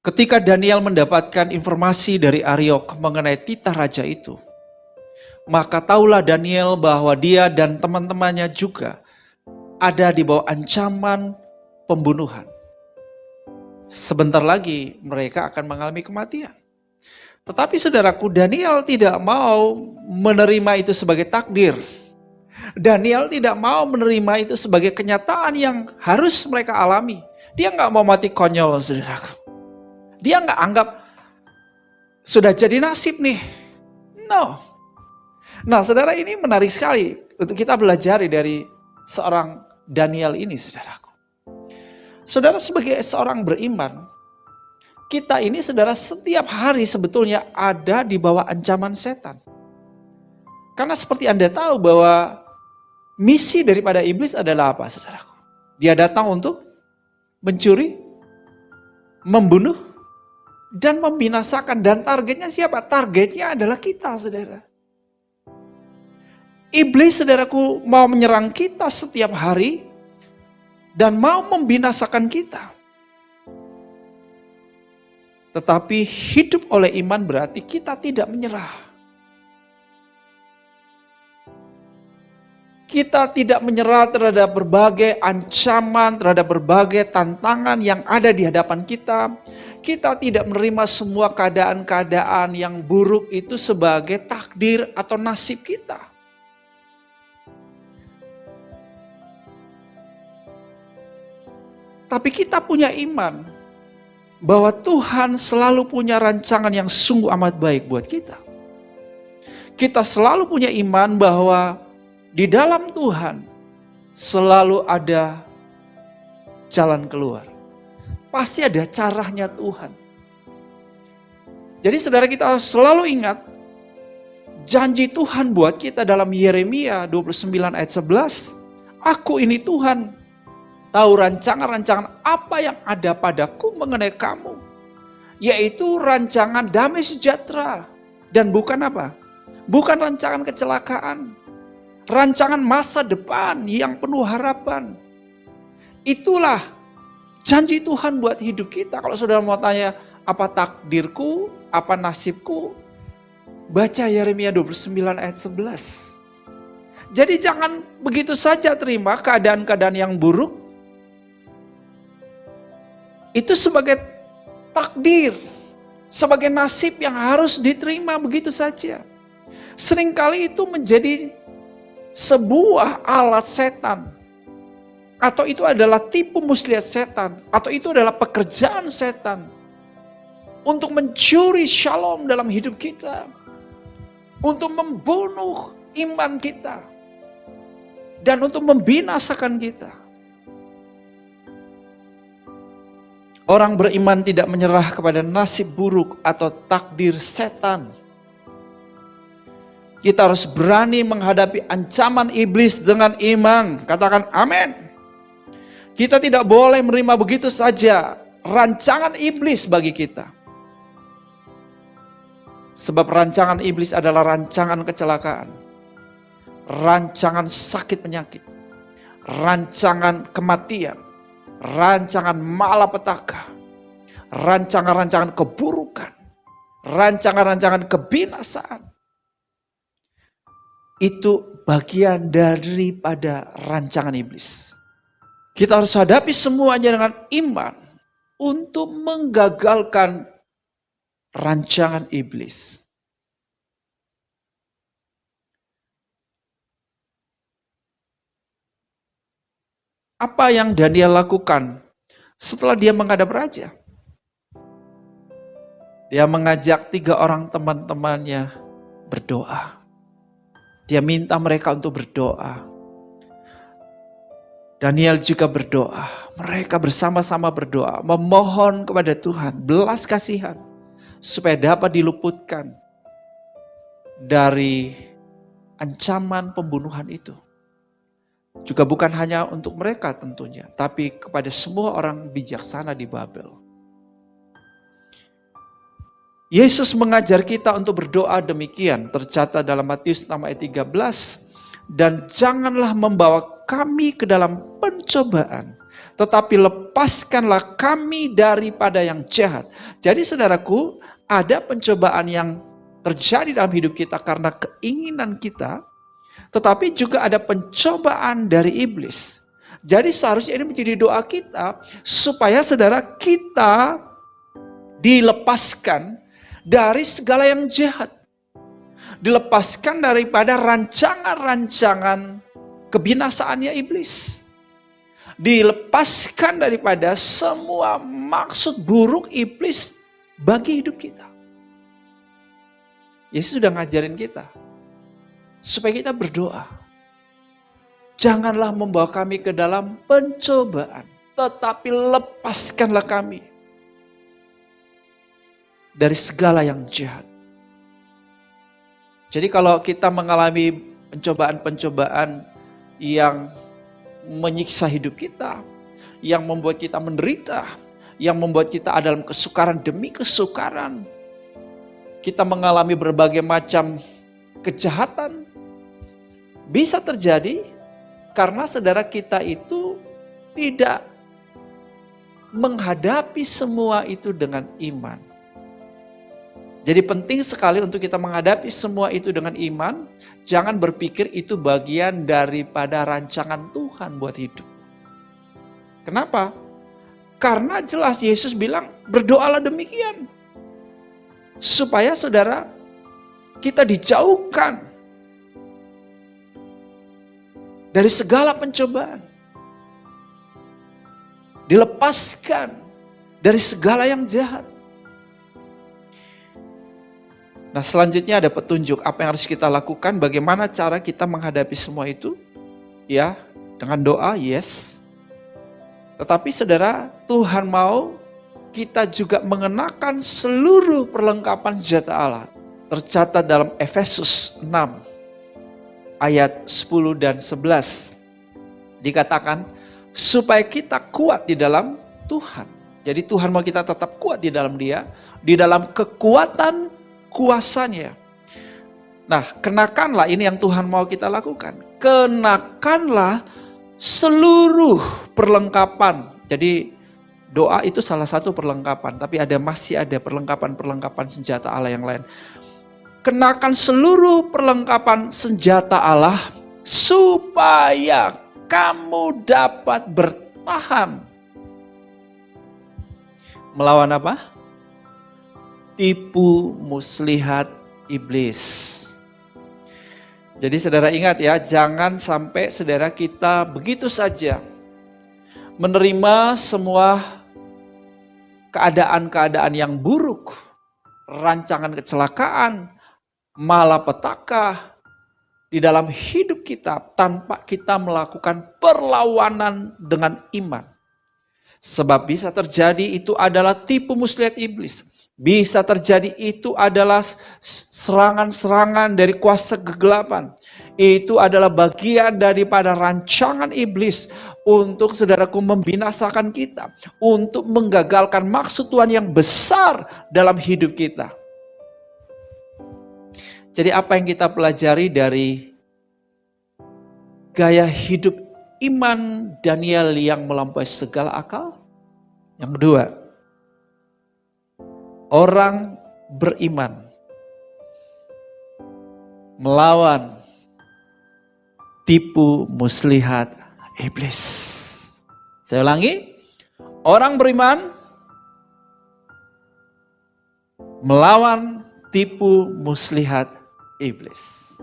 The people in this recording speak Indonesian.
Ketika Daniel mendapatkan informasi dari Ariok mengenai titah raja itu, maka taulah Daniel bahwa dia dan teman-temannya juga ada di bawah ancaman pembunuhan. Sebentar lagi mereka akan mengalami kematian. Tetapi saudaraku, Daniel tidak mau menerima itu sebagai takdir. Daniel tidak mau menerima itu sebagai kenyataan yang harus mereka alami. Dia nggak mau mati konyol, saudaraku. Dia nggak anggap sudah jadi nasib nih. No. Nah, saudara, ini menarik sekali untuk kita belajar dari seorang Daniel ini, saudaraku. Saudara, sebagai seorang beriman, kita ini, saudara, setiap hari sebetulnya ada di bawah ancaman setan. Karena seperti Anda tahu bahwa misi daripada iblis adalah apa, saudaraku? Dia datang untuk mencuri, membunuh, dan membinasakan. Dan targetnya siapa? Targetnya adalah kita, saudara. Iblis, saudaraku, mau menyerang kita setiap hari dan mau membinasakan kita. Tetapi hidup oleh iman berarti kita tidak menyerah. Kita tidak menyerah terhadap berbagai ancaman, terhadap berbagai tantangan yang ada di hadapan kita. Kita tidak menerima semua keadaan-keadaan yang buruk itu sebagai takdir atau nasib kita. Tapi kita punya iman bahwa Tuhan selalu punya rancangan yang sungguh amat baik buat kita. Kita selalu punya iman bahwa di dalam Tuhan selalu ada jalan keluar. Pasti ada caranya Tuhan. Jadi saudara, kita selalu ingat janji Tuhan buat kita dalam Yeremia 29 ayat 11. Aku ini Tuhan, tahu rancangan-rancangan apa yang ada padaku mengenai kamu, yaitu rancangan damai sejahtera, dan bukan apa? Bukan rancangan kecelakaan, rancangan masa depan yang penuh harapan. Itulah janji Tuhan buat hidup kita. Kalau saudara mau tanya, apa takdirku, apa nasibku? Baca Yeremia 29 ayat 11. Jadi jangan begitu saja terima keadaan-keadaan yang buruk itu sebagai takdir, sebagai nasib yang harus diterima begitu saja. Seringkali itu menjadi sebuah alat setan, atau itu adalah tipu muslihat setan, atau itu adalah pekerjaan setan untuk mencuri shalom dalam hidup kita, untuk membunuh iman kita, dan untuk membinasakan kita. Orang beriman tidak menyerah kepada nasib buruk atau takdir setan. Kita harus berani menghadapi ancaman iblis dengan iman. Katakan amin. Kita tidak boleh menerima begitu saja rancangan iblis bagi kita. Sebab rancangan iblis adalah rancangan kecelakaan, rancangan sakit penyakit, rancangan kematian, rancangan malapetaka, rancangan-rancangan keburukan, rancangan-rancangan kebinasaan. Itu bagian daripada rancangan iblis. Kita harus hadapi semuanya dengan iman untuk menggagalkan rancangan iblis. Apa yang Daniel lakukan setelah dia menghadap raja? Dia mengajak 3 orang teman-temannya berdoa. Dia minta mereka untuk berdoa. Daniel juga berdoa. Mereka bersama-sama berdoa, memohon kepada Tuhan belas kasihan supaya dapat diluputkan dari ancaman pembunuhan itu. Juga bukan hanya untuk mereka tentunya, tapi kepada semua orang bijaksana di Babel. Yesus mengajar kita untuk berdoa demikian, tercatat dalam Matius 6 ayat 13. Dan janganlah membawa kami ke dalam pencobaan, tetapi lepaskanlah kami daripada yang jahat. Jadi saudaraku, ada pencobaan yang terjadi dalam hidup kita karena keinginan kita, tetapi juga ada pencobaan dari iblis. Jadi seharusnya ini menjadi doa kita supaya saudara kita dilepaskan dari segala yang jahat. Dilepaskan daripada rancangan-rancangan kebinasaannya iblis. Dilepaskan daripada semua maksud buruk iblis bagi hidup kita. Yesus sudah ngajarin kita supaya kita berdoa. Janganlah membawa kami ke dalam pencobaan, tetapi lepaskanlah kami dari segala yang jahat. Jadi kalau kita mengalami pencobaan-pencobaan yang menyiksa hidup kita, yang membuat kita menderita, yang membuat kita ada dalam kesukaran demi kesukaran, kita mengalami berbagai macam kejahatan, bisa terjadi karena saudara kita itu tidak menghadapi semua itu dengan iman. Jadi penting sekali untuk kita menghadapi semua itu dengan iman. Jangan berpikir itu bagian daripada rancangan Tuhan buat hidup. Kenapa? Karena jelas Yesus bilang berdoalah demikian. Supaya saudara kita dijauhkan dari segala pencobaan. Dilepaskan dari segala yang jahat. Nah selanjutnya ada petunjuk apa yang harus kita lakukan, bagaimana cara kita menghadapi semua itu. Ya, dengan doa, yes. Tetapi saudara, Tuhan mau kita juga mengenakan seluruh perlengkapan senjata Allah. Tercatat dalam Efesus 6 ayat 10 dan 11. Dikatakan supaya kita kuat di dalam Tuhan. Jadi Tuhan mau kita tetap kuat di dalam Dia, di dalam kekuatan kuasanya. Nah, kenakanlah, ini yang Tuhan mau kita lakukan. Kenakanlah seluruh perlengkapan. Jadi doa itu salah satu perlengkapan, tapi masih ada perlengkapan-perlengkapan senjata Allah yang lain. Kenakan seluruh perlengkapan senjata Allah supaya kamu dapat bertahan. Melawan apa? Tipu muslihat iblis. Jadi saudara ingat ya, jangan sampai saudara kita begitu saja menerima semua keadaan-keadaan yang buruk, rancangan kecelakaan, malapetaka di dalam hidup kita tanpa kita melakukan perlawanan dengan iman. Sebab bisa terjadi itu adalah tipu muslihat iblis. Bisa terjadi itu adalah serangan-serangan dari kuasa kegelapan. Itu adalah bagian daripada rancangan iblis untuk saudaraku membinasakan kita. Untuk menggagalkan maksud Tuhan yang besar dalam hidup kita. Jadi apa yang kita pelajari dari gaya hidup iman Daniel yang melampaui segala akal? Yang kedua, orang beriman melawan tipu muslihat iblis. Saya ulangi, orang beriman melawan tipu muslihat iblis.